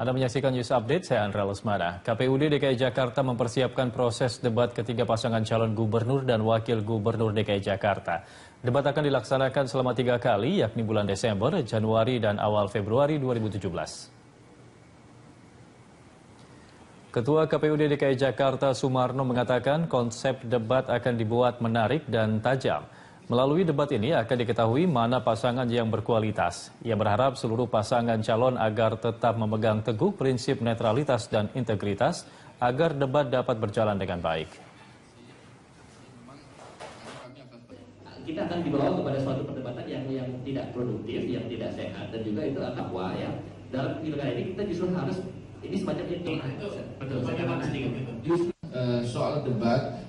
Anda menyaksikan News Update, saya Andra Lesmana. KPUD DKI Jakarta mempersiapkan proses debat ketiga pasangan calon gubernur dan wakil gubernur DKI Jakarta. Debat akan dilaksanakan selama 3 kali, yakni bulan Desember, Januari, dan awal Februari 2017. Ketua KPUD DKI Jakarta Sumarno mengatakan konsep debat akan dibuat menarik dan tajam. Melalui debat ini akan diketahui mana pasangan yang berkualitas. Ia berharap seluruh pasangan calon agar tetap memegang teguh prinsip netralitas dan integritas agar debat dapat berjalan dengan baik. Kita akan dibawa kepada suatu perdebatan yang tidak produktif, yang tidak sehat, dan juga itu akwa ya. Dalam pilkada ini kita justru harus ini semacam itu. Betul. Soal debat,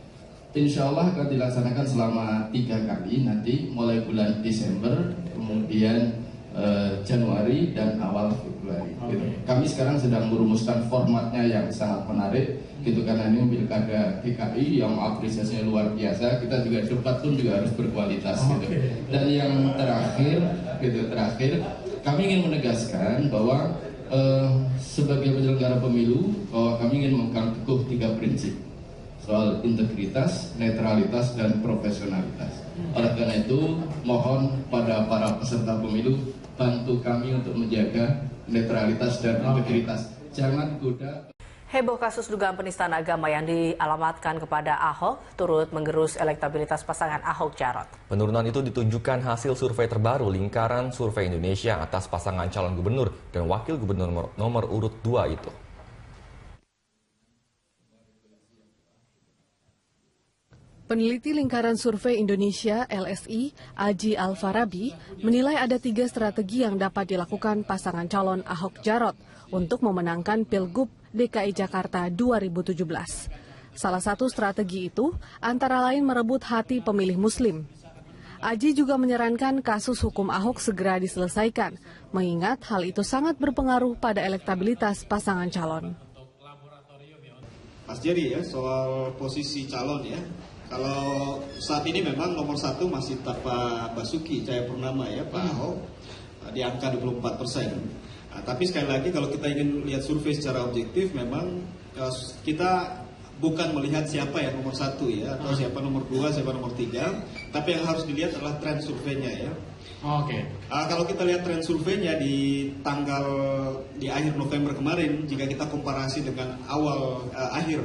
insya Allah akan dilaksanakan selama 3 kali nanti, mulai bulan Desember, kemudian Januari dan awal Februari. Gitu. Kami sekarang sedang merumuskan formatnya yang sangat menarik, gitu, karena ini pilkada DKI yang apresiasinya luar biasa. Kita juga debat pun juga harus berkualitas. Gitu. Dan yang terakhir, kami ingin menegaskan bahwa sebagai penyelenggara pemilu, bahwa kami ingin memegang teguh 3 prinsip. Soal integritas, netralitas, dan profesionalitas. Oleh karena itu, mohon pada para peserta pemilu, bantu kami untuk menjaga netralitas dan integritas. Jangan goda. Heboh kasus dugaan penistaan agama yang dialamatkan kepada Ahok turut menggerus elektabilitas pasangan Ahok-Jarot. Penurunan itu ditunjukkan hasil survei terbaru Lingkaran Survei Indonesia atas pasangan calon gubernur dan wakil gubernur nomor urut 2 itu. Peneliti Lingkaran Survei Indonesia (LSI) Aji Alfarabi menilai ada 3 strategi yang dapat dilakukan pasangan calon Ahok-Jarot untuk memenangkan Pilgub DKI Jakarta 2017. Salah satu strategi itu antara lain merebut hati pemilih Muslim. Aji juga menyarankan kasus hukum Ahok segera diselesaikan, mengingat hal itu sangat berpengaruh pada elektabilitas pasangan calon. Mas Jerry ya, soal posisi calon ya. Kalau saat ini memang nomor 1 masih Pak Basuki Cahayapurnama ya, Pak Ahok di angka 24%. Nah, tapi sekali lagi kalau kita ingin lihat survei secara objektif, memang kita bukan melihat siapa yang nomor 1 ya, atau siapa nomor 2, siapa nomor 3, tapi yang harus dilihat adalah tren surveinya ya. Kalau kita lihat tren surveinya di akhir November kemarin, jika kita komparasi dengan akhir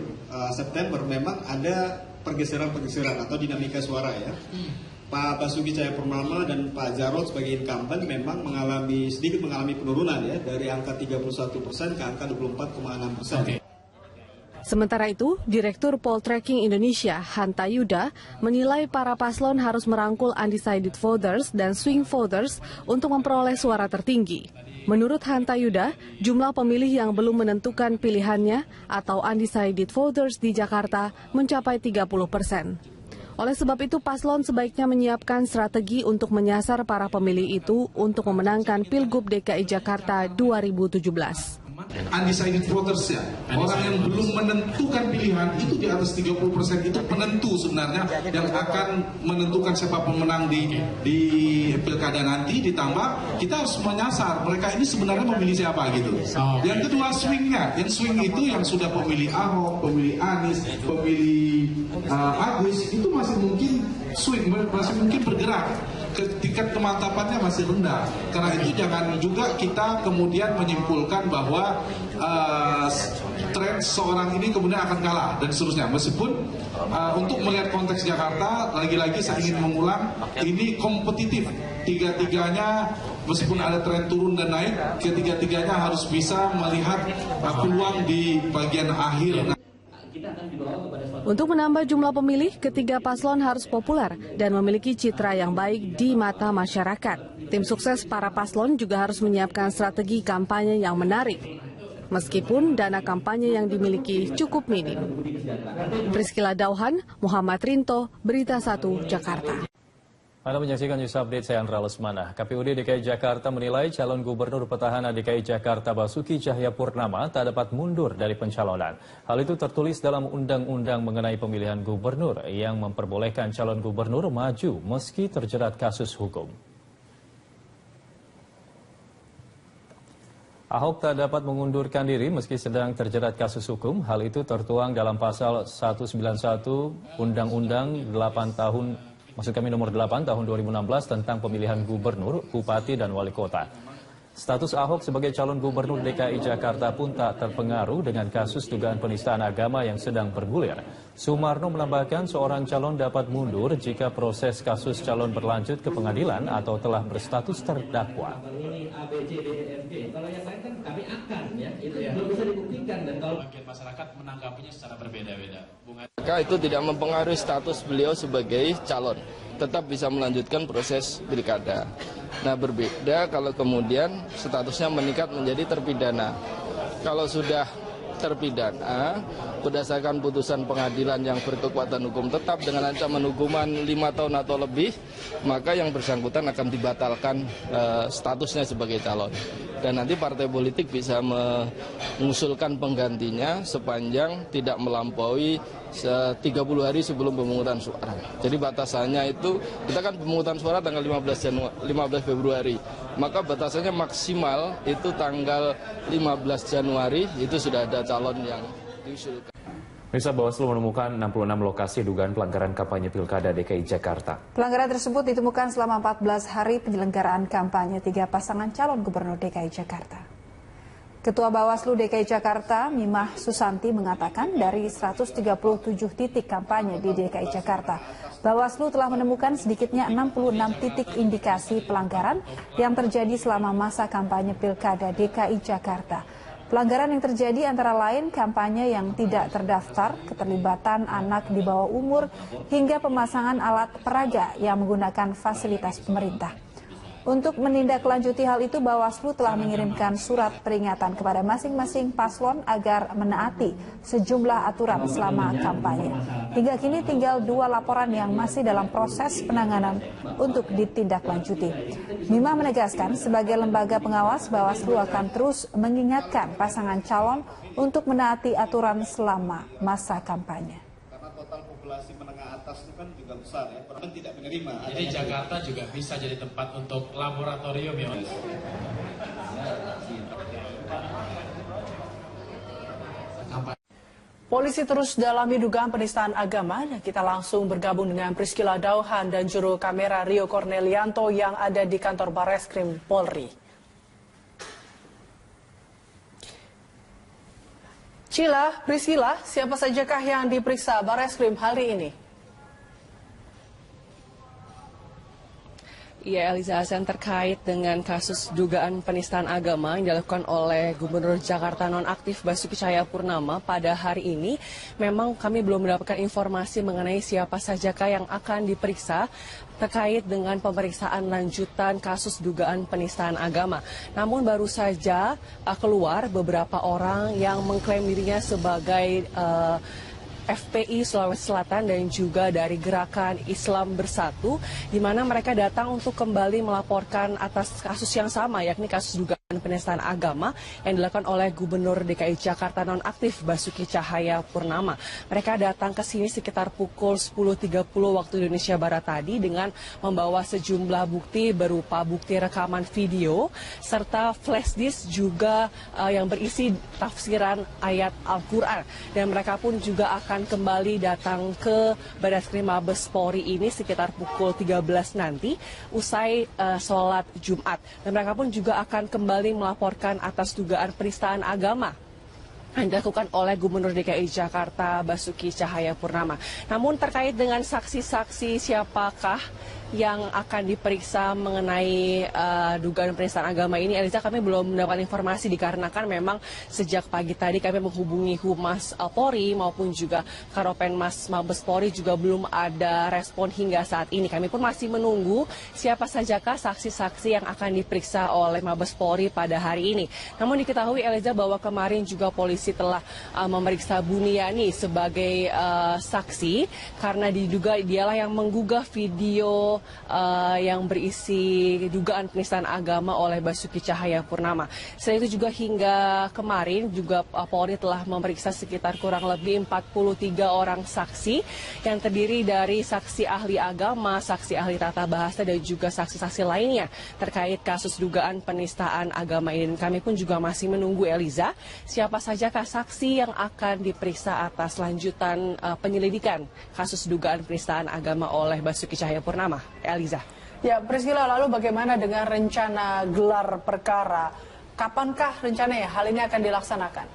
September, memang ada pergeseran atau dinamika suara ya. Pak Basuki Cahayapurnama dan Pak Jarot sebagai incumbent memang sedikit mengalami penurunan ya, dari angka 31% ke angka 24,6%. Sementara itu, Direktur Poltreking Indonesia, Hanta Yuda, menilai para paslon harus merangkul undecided voters dan swing voters untuk memperoleh suara tertinggi. Menurut Hanta Yuda, jumlah pemilih yang belum menentukan pilihannya atau undecided voters di Jakarta mencapai 30%. Oleh sebab itu, paslon sebaiknya menyiapkan strategi untuk menyasar para pemilih itu untuk memenangkan Pilgub DKI Jakarta 2017. Undecided voters ya, orang yang belum menentukan pilihan itu di atas 30% itu penentu sebenarnya yang akan menentukan siapa pemenang di pilkada nanti. Ditambah kita harus menyasar mereka ini sebenarnya memilih siapa gitu. Yang kedua swingnya, yang swing itu yang sudah pemilih Ahok, pemilih Anies, pemilih Agus, itu masih mungkin swing, masih mungkin bergerak. Tingkat kemantapannya masih rendah. Karena itu jangan juga kita kemudian menyimpulkan bahwa tren seorang ini kemudian akan kalah dan seterusnya. Meskipun untuk melihat konteks Jakarta, lagi-lagi saya ingin mengulang, ini kompetitif. Tiga-tiganya meskipun ada tren turun dan naik, ketiga-tiganya harus bisa melihat peluang di bagian akhir. Untuk menambah jumlah pemilih, ketiga paslon harus populer dan memiliki citra yang baik di mata masyarakat. Tim sukses para paslon juga harus menyiapkan strategi kampanye yang menarik, meskipun dana kampanye yang dimiliki cukup minim. Priscila Dauhan, Muhammad Rinto, Berita 1, Jakarta. Anda menyaksikan News Update, saya Andra Lesmana. KPUD DKI Jakarta menilai calon gubernur petahana DKI Jakarta Basuki Cahayapurnama tak dapat mundur dari pencalonan. Hal itu tertulis dalam undang-undang mengenai pemilihan gubernur yang memperbolehkan calon gubernur maju meski terjerat kasus hukum. Ahok tak dapat mengundurkan diri meski sedang terjerat kasus hukum. Hal itu tertuang dalam pasal 191 Undang-Undang 8 nomor 8 tahun 2016 tentang pemilihan gubernur, bupati, dan wali kota. Status Ahok sebagai calon gubernur DKI Jakarta pun tak terpengaruh dengan kasus dugaan penistaan agama yang sedang bergulir. Sumarno menambahkan seorang calon dapat mundur jika proses kasus calon berlanjut ke pengadilan atau telah berstatus terdakwa. Kalau yang lain kan kami akan ya, itu belum bisa dibuktikan dan kalau masyarakat menanggapinya secara berbeda-beda. Maka itu tidak mempengaruhi status beliau sebagai calon, tetap bisa melanjutkan proses pilkada. Nah, berbeda kalau kemudian statusnya meningkat menjadi terpidana. Kalau sudah terpidana berdasarkan putusan pengadilan yang berkekuatan hukum tetap dengan ancaman hukuman 5 tahun atau lebih, maka yang bersangkutan akan dibatalkan statusnya sebagai calon. Dan nanti partai politik bisa mengusulkan penggantinya sepanjang tidak melampaui 30 hari sebelum pemungutan suara. Jadi batasannya itu, kita kan pemungutan suara tanggal 15 Februari. Maka batasannya maksimal itu tanggal 15 Januari, itu sudah ada calon yang diusulkan. Pemirsa, Bawaslu menemukan 66 lokasi dugaan pelanggaran kampanye Pilkada DKI Jakarta. Pelanggaran tersebut ditemukan selama 14 hari penyelenggaraan kampanye 3 pasangan calon gubernur DKI Jakarta. Ketua Bawaslu DKI Jakarta, Mimah Susanti, mengatakan dari 137 titik kampanye di DKI Jakarta, Bawaslu telah menemukan sedikitnya 66 titik indikasi pelanggaran yang terjadi selama masa kampanye Pilkada DKI Jakarta. Pelanggaran yang terjadi antara lain kampanye yang tidak terdaftar, keterlibatan anak di bawah umur, hingga pemasangan alat peraga yang menggunakan fasilitas pemerintah. Untuk menindaklanjuti hal itu, Bawaslu telah mengirimkan surat peringatan kepada masing-masing paslon agar menaati sejumlah aturan selama kampanye. Hingga kini tinggal 2 laporan yang masih dalam proses penanganan untuk ditindaklanjuti. Mimah menegaskan sebagai lembaga pengawas, Bawaslu akan terus mengingatkan pasangan calon untuk menaati aturan selama masa kampanye. Populasi menengah atas itu kan juga besar ya, orang tidak menerima. Jadi Jakarta juga bisa jadi tempat untuk laboratorium ya. Polisi terus dalami dugaan penistaan agama dan kita langsung bergabung dengan Priscila Dauhan dan juru kamera Rio Cornelianto yang ada di kantor Barreskrim Polri. Priscila, siapa sajakah yang diperiksa Barreskrim hari ini? Ya, Eliza Hasan, terkait dengan kasus dugaan penistaan agama yang dilakukan oleh Gubernur Jakarta nonaktif Basuki Cahayapurnama pada hari ini, memang kami belum mendapatkan informasi mengenai siapa sajakah yang akan diperiksa terkait dengan pemeriksaan lanjutan kasus dugaan penistaan agama. Namun baru saja keluar beberapa orang yang mengklaim dirinya sebagai FPI Sulawesi Selatan dan juga dari Gerakan Islam Bersatu, di mana mereka datang untuk kembali melaporkan atas kasus yang sama, yakni kasus dugaan penistaan agama yang dilakukan oleh Gubernur DKI Jakarta nonaktif Basuki Cahayapurnama. Mereka datang ke sini sekitar pukul 10.30 waktu Indonesia Barat tadi dengan membawa sejumlah bukti berupa bukti rekaman video serta flash disk juga yang berisi tafsiran ayat Al-Quran. Dan mereka pun juga akan kembali datang ke Barreskrim Mabes Polri ini sekitar pukul 13 nanti usai sholat Jumat. Dan mereka pun juga akan kembali melaporkan atas dugaan penistaan agama yang dilakukan oleh Gubernur DKI Jakarta Basuki Cahayapurnama. Namun terkait dengan saksi-saksi siapakah yang akan diperiksa mengenai dugaan penistaan agama ini, Eliza, kami belum mendapatkan informasi dikarenakan memang sejak pagi tadi kami menghubungi Humas Polri maupun juga Karopenmas Mabes Polri juga belum ada respon hingga saat ini. Kami pun masih menunggu siapa sajakah saksi-saksi yang akan diperiksa oleh Mabes Polri pada hari ini. Namun diketahui, Eliza, bahwa kemarin juga polisi telah memeriksa Buniani sebagai saksi karena diduga dialah yang menggugah video yang berisi dugaan penistaan agama oleh Basuki Cahayapurnama. Selain itu juga hingga kemarin juga Polri telah memeriksa sekitar kurang lebih 43 orang saksi yang terdiri dari saksi ahli agama, saksi ahli tata bahasa, dan juga saksi-saksi lainnya terkait kasus dugaan penistaan agama ini. Kami pun juga masih menunggu, Eliza, siapa sajakah saksi yang akan diperiksa atas lanjutan penyelidikan kasus dugaan penistaan agama oleh Basuki Cahayapurnama. Eliza. Ya, Priscila, lalu bagaimana dengan rencana gelar perkara? Kapankah rencananya hal ini akan dilaksanakan?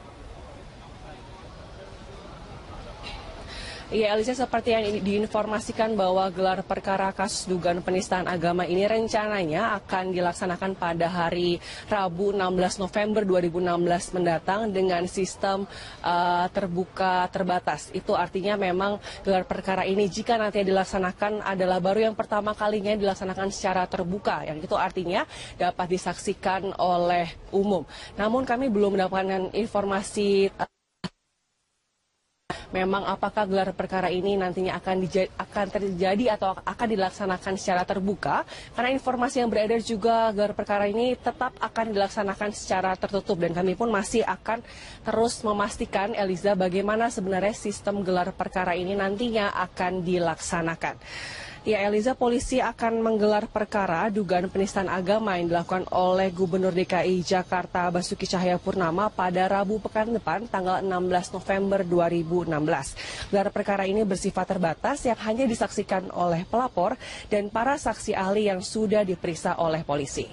Ya, Elisa, seperti yang diinformasikan bahwa gelar perkara kasus dugaan penistaan agama ini rencananya akan dilaksanakan pada hari Rabu 16 November 2016 mendatang dengan sistem terbuka terbatas. Itu artinya memang gelar perkara ini jika nanti dilaksanakan adalah baru yang pertama kalinya dilaksanakan secara terbuka, yang itu artinya dapat disaksikan oleh umum. Namun kami belum mendapatkan informasi memang apakah gelar perkara ini nantinya akan terjadi atau akan dilaksanakan secara terbuka, karena informasi yang beredar juga gelar perkara ini tetap akan dilaksanakan secara tertutup, dan kami pun masih akan terus memastikan, Eliza, bagaimana sebenarnya sistem gelar perkara ini nantinya akan dilaksanakan. Ya, Eliza, polisi akan menggelar perkara dugaan penistaan agama yang dilakukan oleh Gubernur DKI Jakarta Basuki Cahayapurnama pada Rabu pekan depan tanggal 16 November 2016. Gelar perkara ini bersifat terbatas yang hanya disaksikan oleh pelapor dan para saksi ahli yang sudah diperiksa oleh polisi.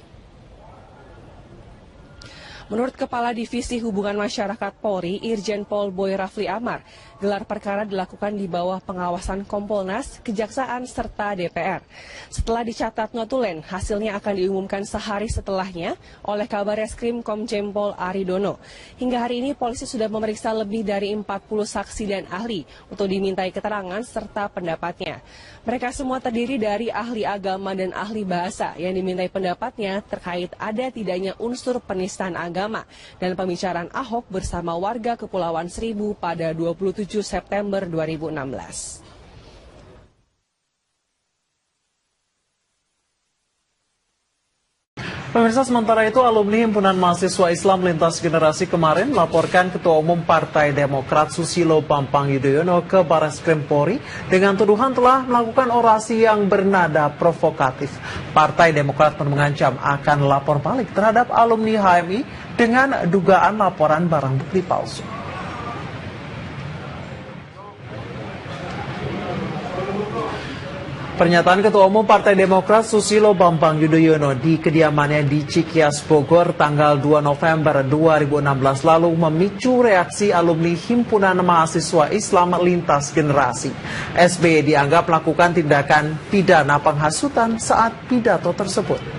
Menurut Kepala Divisi Hubungan Masyarakat Polri, Irjen Pol Boy Rafli Amar, gelar perkara dilakukan di bawah pengawasan Kompolnas, Kejaksaan, serta DPR. Setelah dicatat notulen, hasilnya akan diumumkan sehari setelahnya oleh Kabareskrim Komjen Pol Aridono. Hingga hari ini, polisi sudah memeriksa lebih dari 40 saksi dan ahli untuk dimintai keterangan serta pendapatnya. Mereka semua terdiri dari ahli agama dan ahli bahasa yang dimintai pendapatnya terkait ada tidaknya unsur penistaan agama dan pembicaraan Ahok bersama warga Kepulauan Seribu pada 27 September 2016. Pemirsa, sementara itu alumni Himpunan Mahasiswa Islam Lintas Generasi kemarin melaporkan Ketua Umum Partai Demokrat Susilo Bambang Yudhoyono ke Bareskrim Polri dengan tuduhan telah melakukan orasi yang bernada provokatif. Partai Demokrat pun mengancam akan lapor balik terhadap alumni HMI dengan dugaan laporan barang bukti palsu. Pernyataan Ketua Umum Partai Demokrat Susilo Bambang Yudhoyono di kediamannya di Cikias, Bogor tanggal 2 November 2016 lalu memicu reaksi alumni Himpunan Mahasiswa Islam Lintas Generasi. SBY dianggap melakukan tindakan pidana penghasutan saat pidato tersebut.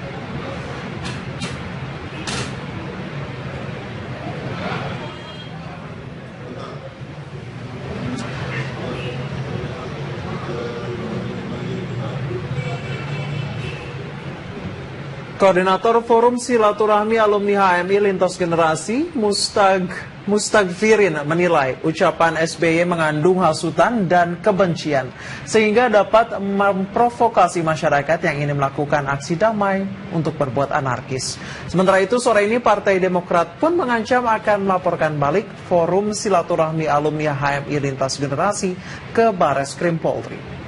Koordinator Forum Silaturahmi Alumni HMI Lintas Generasi, Mustagfirin, menilai ucapan SBY mengandung hasutan dan kebencian, sehingga dapat memprovokasi masyarakat yang ingin melakukan aksi damai untuk berbuat anarkis. Sementara itu, sore ini Partai Demokrat pun mengancam akan melaporkan balik Forum Silaturahmi Alumni HMI Lintas Generasi ke Bareskrim Polri.